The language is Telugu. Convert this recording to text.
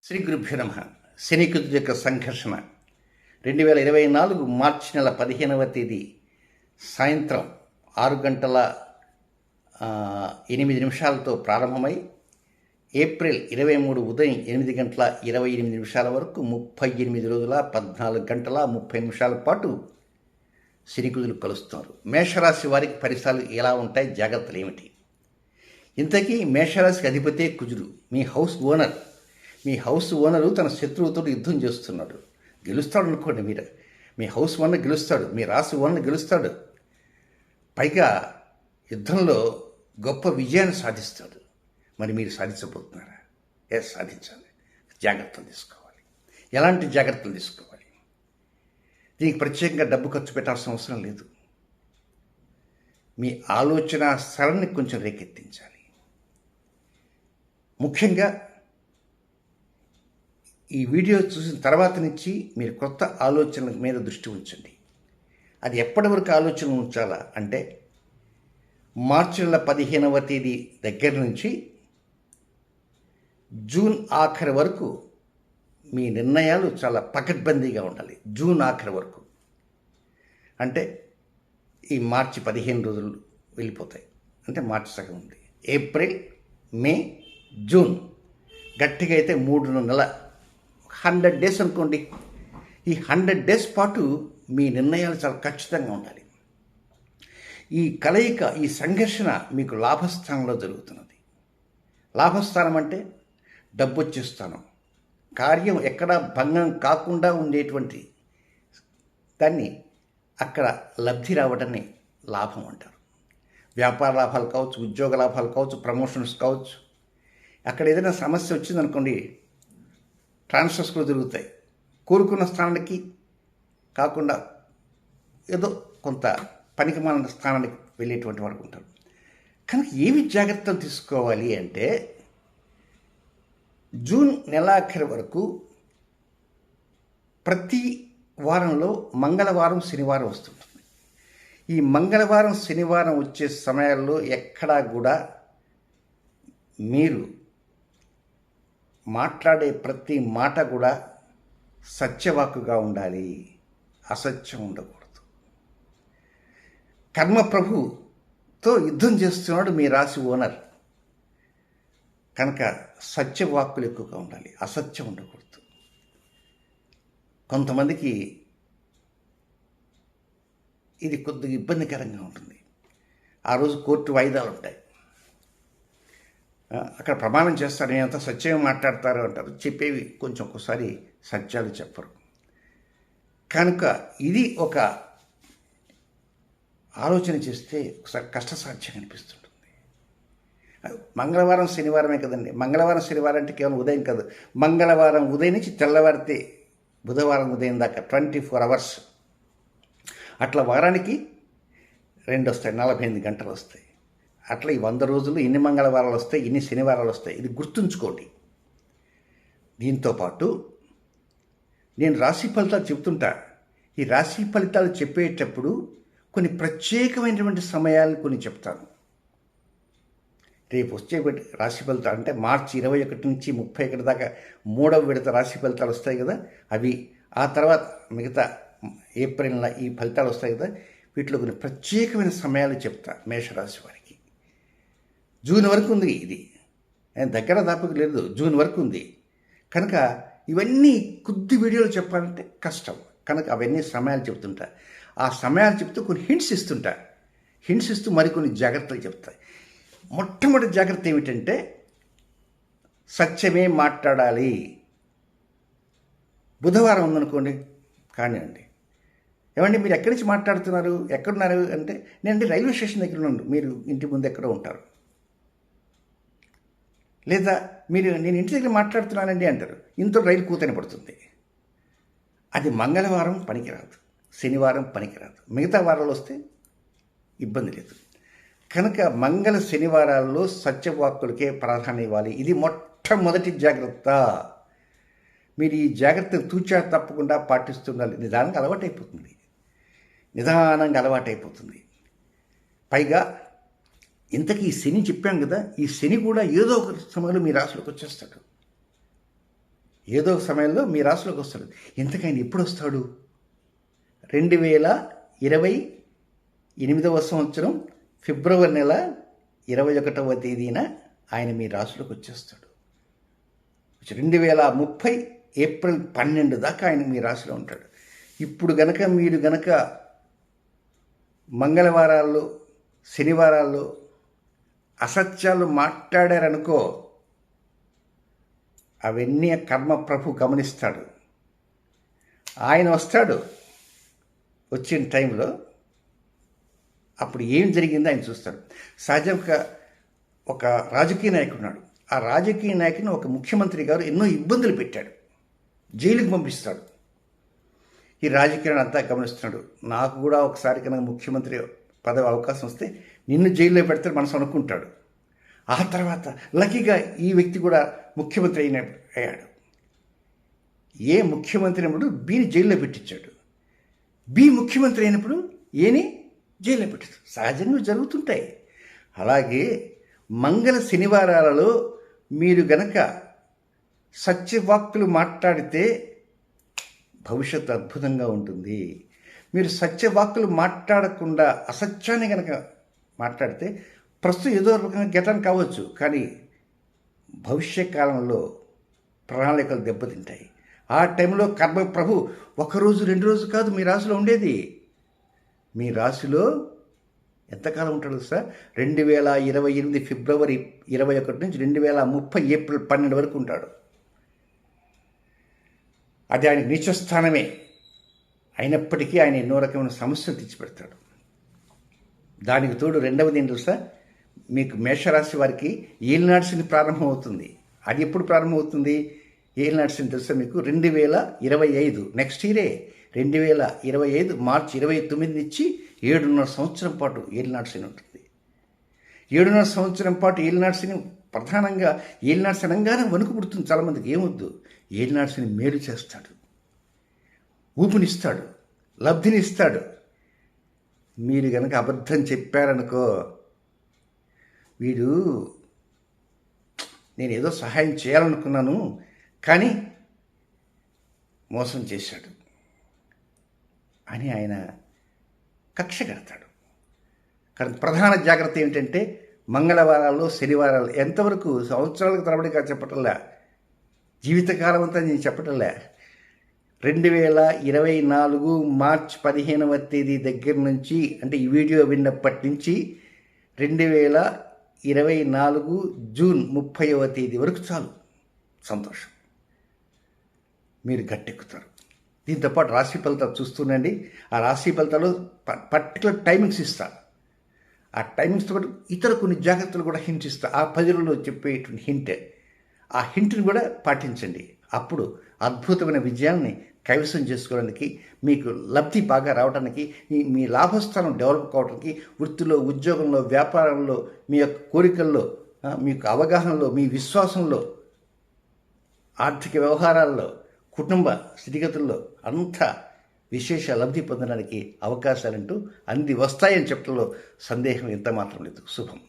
శ్రీ గురుభ్యో నమః. శనికుజుడి యొక్క సంఘర్షణ 2024 మార్చి నెల 15వ తేదీ సాయంత్రం 6 గంటల 8 నిమిషాలతో ప్రారంభమై ఏప్రిల్ 23 ఉదయం 8 గంటల 28 నిమిషాల వరకు 38 రోజుల 14 గంటల 30 నిమిషాల పాటు శనికుజులు కలుస్తున్నారు. మేషరాశి వారికి పరిసరాలు ఎలా ఉంటాయి, జాగ్రత్తలు ఏమిటి? ఇంతకీ మేషరాశికి అధిపతే కుజుడు, మీ హౌస్ ఓనరు తన శత్రువుతో యుద్ధం చేస్తున్నాడు. గెలుస్తాడు అనుకోండి. మీ హౌస్ ఓనర్ గెలుస్తాడు, మీ రాశి ఓనర్ గెలుస్తాడు. పైగా యుద్ధంలో గొప్ప విజయాన్ని సాధిస్తాడు. మరి మీరు సాధించబోతున్నారా? సాధించాలి. జాగ్రత్తలు తీసుకోవాలి. ఎలాంటి జాగ్రత్తలు తీసుకోవాలి? దీనికి ప్రత్యేకంగా డబ్బు ఖర్చు పెట్టాల్సిన అవసరం లేదు. మీ ఆలోచన సరళిని కొంచెం రేకెత్తించాలి. ముఖ్యంగా ఈ వీడియో చూసిన తర్వాత నుంచి మీరు కొత్త ఆలోచనల మీద దృష్టి ఉంచండి. అది ఎప్పటి వరకు ఆలోచన ఉంచాలా అంటే మార్చి నెల 15వ తేదీ దగ్గర నుంచి జూన్ ఆఖరి వరకు మీ నిర్ణయాలు చాలా పకడ్బందీగా ఉండాలి. జూన్ ఆఖరి వరకు అంటే ఈ మార్చి 15 రోజులు వెళ్ళిపోతాయి. అంటే మార్చి సగం ఉంది. ఏప్రిల్, మే, జూన్, గట్టిగా అయితే 3 నెలల 100 డేస్ అనుకోండి. ఈ 100 డేస్ పాటు మీ నిర్ణయాలు చాలా ఖచ్చితంగా ఉండాలి. ఈ కలయిక, ఈ సంఘర్షణ మీకు లాభస్థానంలో జరుగుతున్నది. లాభస్థానం అంటే డబ్బు వచ్చే స్థానం. కార్యం ఎక్కడా భంగం కాకుండా ఉండేటువంటి దాన్ని అక్కడ లబ్ధి రావడాన్ని లాభం అంటారు. వ్యాపార లాభాలు కావచ్చు, ఉద్యోగ లాభాలు కావచ్చు, ప్రమోషన్స్ కావచ్చు. అక్కడ ఏదైనా సమస్య వచ్చిందనుకోండి, ట్రాన్స్ఫర్స్ కూడా జరుగుతాయి. కోరుకున్న స్థానానికి కాకుండా ఏదో కొంత పనికిమాలిన స్థానానికి వెళ్ళేటువంటి వారు ఉంటారు. కనుక ఏవి జాగ్రత్తలు తీసుకోవాలి అంటే జూన్ నెలాఖరి వరకు ప్రతి వారంలో మంగళవారం, శనివారం వస్తుంటుంది. ఈ మంగళవారం, శనివారం వచ్చే సమయాల్లో ఎక్కడా కూడా మీరు మాట్లాడే ప్రతి మాట కూడా సత్యవాక్కుగా ఉండాలి. అసత్యం ఉండకూడదు. కర్మప్రభుతో యుద్ధం చేస్తున్నాడు మీ రాశి ఓనర్. కనుక సత్యవాక్కులు ఎక్కువగా ఉండాలి, అసత్యం ఉండకూడదు. కొంతమందికి ఇది కొద్దిగా ఇబ్బందికరంగా ఉంటుంది. ఆ రోజు కోర్టు వాయిదాలు ఉంటాయి. అక్కడ ప్రమాణం చేస్తారు, నేనంతా సత్యం మాట్లాడతారు అంటారు. చెప్పేవి కొంచెం ఒక్కోసారి సత్యాలు చెప్పరు. కనుక ఇది ఒక ఆలోచన చేస్తే ఒకసారి కష్టసాధ్యం అనిపిస్తుంటుంది. మంగళవారం, శనివారమే కదండి. మంగళవారం, శనివారం అంటే కేవలం ఉదయం కాదు. మంగళవారం ఉదయం నుంచి తెల్లవారితే బుధవారం ఉదయం దాకా 24 hours. అట్లా వారానికి 2 వస్తాయి, 48 గంటలు వస్తాయి. అట్లా ఈ 100 రోజులు ఇన్ని మంగళవారాలు వస్తాయి, ఇన్ని శనివారాలు వస్తాయి. ఇది గుర్తుంచుకోండి. దీంతోపాటు నేను రాశి ఫలితాలు చెప్తుంటా. ఈ రాశి ఫలితాలు చెప్పేటప్పుడు కొన్ని ప్రత్యేకమైనటువంటి సమయాలు కొన్ని చెప్తాను. రేపు వచ్చే రాశి ఫలితాలు అంటే మార్చి 21 నుంచి 31 దాకా 3వ విడత రాశి ఫలితాలు వస్తాయి కదా, అవి. ఆ తర్వాత మిగతా ఏప్రిల్ నెల ఈ ఫలితాలు వస్తాయి కదా, వీటిలో కొన్ని ప్రత్యేకమైన సమయాలు చెప్తా మేషరాశి వారికి. జూన్ వరకు ఉంది. ఇది దగ్గర దాపుకు లేదు, జూన్ వరకు ఉంది. కనుక ఇవన్నీ కొద్ది వీడియోలు చెప్పాలంటే కష్టం. కనుక అవన్నీ సమయాలు చెప్తుంటా. ఆ సమయాలు చెప్తూ కొన్ని హింట్స్ ఇస్తూ మరికొన్ని జాగ్రత్తలు చెప్తాయి. మొట్టమొదటి జాగ్రత్త ఏమిటంటే సత్యమే మాట్లాడాలి. బుధవారం ఉందనుకోండి, కానివ్వండి, ఏమండి మీరు ఎక్కడి నుంచి మాట్లాడుతున్నారు, ఎక్కడున్నారు అంటే, నేను రైల్వే స్టేషన్ దగ్గర ఉన్నాను, మీరు ఇంటి ముందు ఎక్కడో ఉంటారు. లేదా నేను ఇంటి దగ్గర మాట్లాడుతున్నానండి అంటారు, ఇంట్లో రైలు కూతని పడుతుంది. అది మంగళవారం పనికిరాదు, శనివారం పనికిరాదు. మిగతా వారాలు వస్తే ఇబ్బంది లేదు. కనుక మంగళ శనివారాల్లో సత్యవాక్కులకే ప్రాధాన్యం ఇవ్వాలి. ఇది మొట్టమొదటి జాగ్రత్త. మీరు ఈ జాగ్రత్తను తూచా తప్పకుండా పాటిస్తుండాలి. నిదానంగా అలవాటైపోతుంది. పైగా ఇంతకీ ఈ శని చెప్పాం కదా, ఈ శని కూడా ఏదో ఒక సమయంలో మీ రాశిలోకి వచ్చేస్తాడు. ఏదో ఒక సమయంలో మీ రాశిలోకి వస్తాడు. ఎంతకైనా ఎప్పుడు వస్తాడు? 2028వ సంవత్సరం ఫిబ్రవరి నెల 21వ తేదీన ఆయన మీ రాశిలోకి వచ్చేస్తాడు. 2030 ఏప్రిల్ 12 దాకా ఆయన మీ రాశిలో ఉంటాడు. ఇప్పుడు మీరు గనక మంగళవారాల్లో, శనివారాల్లో అసత్యాలు మాట్లాడారనుకో, అవన్నీ కర్మ ప్రభు గమనిస్తాడు. ఆయన వస్తాడు. వచ్చిన టైంలో అప్పుడు ఏం జరిగిందో ఆయన చూస్తాడు. సహజంగా ఒక రాజకీయ నాయకుడు ఉన్నాడు. ఆ రాజకీయ నాయకుని ఒక ముఖ్యమంత్రి గారు ఎన్నో ఇబ్బందులు పెట్టాడు, జైలుకి పంపిస్తాడు. ఈ రాజకీయాన్ని అంతా గమనిస్తున్నాడు. నాకు కూడా ఒకసారి కనుక ముఖ్యమంత్రి పదవి అవకాశం వస్తే నిన్ను జైల్లో పెడతాడు మనసు అనుకుంటాడు. ఆ తర్వాత లక్కీగా ఈ వ్యక్తి కూడా ముఖ్యమంత్రి అయ్యాడు. ఏ ముఖ్యమంత్రి అయినప్పుడు బిని జైల్లో పెట్టించాడు. బి ముఖ్యమంత్రి అయినప్పుడు ఏని జైల్లో పెట్టాడు. సహజంగా జరుగుతుంటాయి. అలాగే మంగళ శనివారాలలో మీరు గనక సత్యవాక్కులు మాట్లాడితే భవిష్యత్తు అద్భుతంగా ఉంటుంది. మీరు సత్యవాక్కులు మాట్లాడకుండా అసత్యాన్ని కనుక మాట్లాడితే ప్రస్తుతం ఏదో రకంగా గతం కావచ్చు, కానీ భవిష్య కాలంలో ప్రణాళికలు దెబ్బతింటాయి. ఆ టైంలో కర్మ ప్రభు 1 రోజు 2 రోజు కాదు మీ రాశిలో ఉండేది. మీ రాశిలో ఎంతకాలం ఉంటాడు సార్? 2028 ఫిబ్రవరి 21 నుంచి 2030 ఏప్రిల్ 12 వరకు ఉంటాడు. అది ఆయనకు నీచస్థానమే అయినప్పటికీ ఆయన ఎన్నో రకమైన సమస్యలు తెచ్చిపెడతాడు. దానికి తోడు రెండవది ఏంటి తెలుసా? మీకు మేషరాశి వారికి ఏలినాటి శని ప్రారంభం అవుతుంది. అది ఎప్పుడు ప్రారంభమవుతుంది? ఏలినాటి శని తెలుసా మీకు? 2025 నెక్స్ట్ ఇయరే 2025 మార్చి 29 నుంచి 7.5 సంవత్సరం పాటు ఏలినాటి శని ఉంటుంది. 7.5 సంవత్సరం పాటు ఏలినాటి శని ప్రధానంగా ఏలినాటి శని అనగానే వణుకు పుడుతుంది చాలామందికి. ఏమొద్దు, ఏలినాటి శని మేలు చేస్తాడు, ఊపునిస్తాడు, లబ్ధినిస్తాడు. మీరు కనుక అబద్ధం చెప్పారనుకో, వీడు నేను ఏదో సహాయం చేయాలనుకున్నాను కానీ మోసం చేశాడు అని ఆయన కక్ష కడతాడు. కానీ ప్రధాన జాగ్రత్త ఏమిటంటే మంగళవారాల్లో, శనివారాలు ఎంతవరకు సంవత్సరాలకు తరబడిగా చెప్పటంలే, జీవితకాలం అంతా నేను చెప్పటంలే. 2024 మార్చి 15వ తేదీ దగ్గర నుంచి, అంటే ఈ వీడియో విన్నప్పటి నుంచి 2024 జూన్ 30వ తేదీ వరకు చాలు సంతోషం, మీరు గట్టెక్కుతారు. దీంతోపాటు రాశి ఫలితాలు చూస్తుండండి. ఆ రాశి ఫలితాలు పర్టికులర్ టైమింగ్స్ ఇస్తారు. ఆ టైమింగ్స్తో పాటు ఇతర కొన్ని జాగ్రత్తలు కూడా హింట్ ఇస్తా. ఆ 10 రోజుల్లో చెప్పేటువంటి హింటే, ఆ హింట్ని కూడా పాటించండి. అప్పుడు అద్భుతమైన విజయాన్ని కైవసం చేసుకోవడానికి, మీకు లబ్ధి బాగా రావడానికి, మీ లాభస్థానం డెవలప్ కావడానికి, వృత్తిలో, ఉద్యోగంలో, వ్యాపారంలో, మీ యొక్క కోరికల్లో, మీకు అవగాహనలో, మీ విశ్వాసంలో, ఆర్థిక వ్యవహారాల్లో, కుటుంబ స్థితిగతుల్లో అంతా విశేష లబ్ధి పొందడానికి అవకాశాలంటూ అంది వస్తాయని చెప్పడంలో సందేహం ఎంత మాత్రం లేదు. శుభం.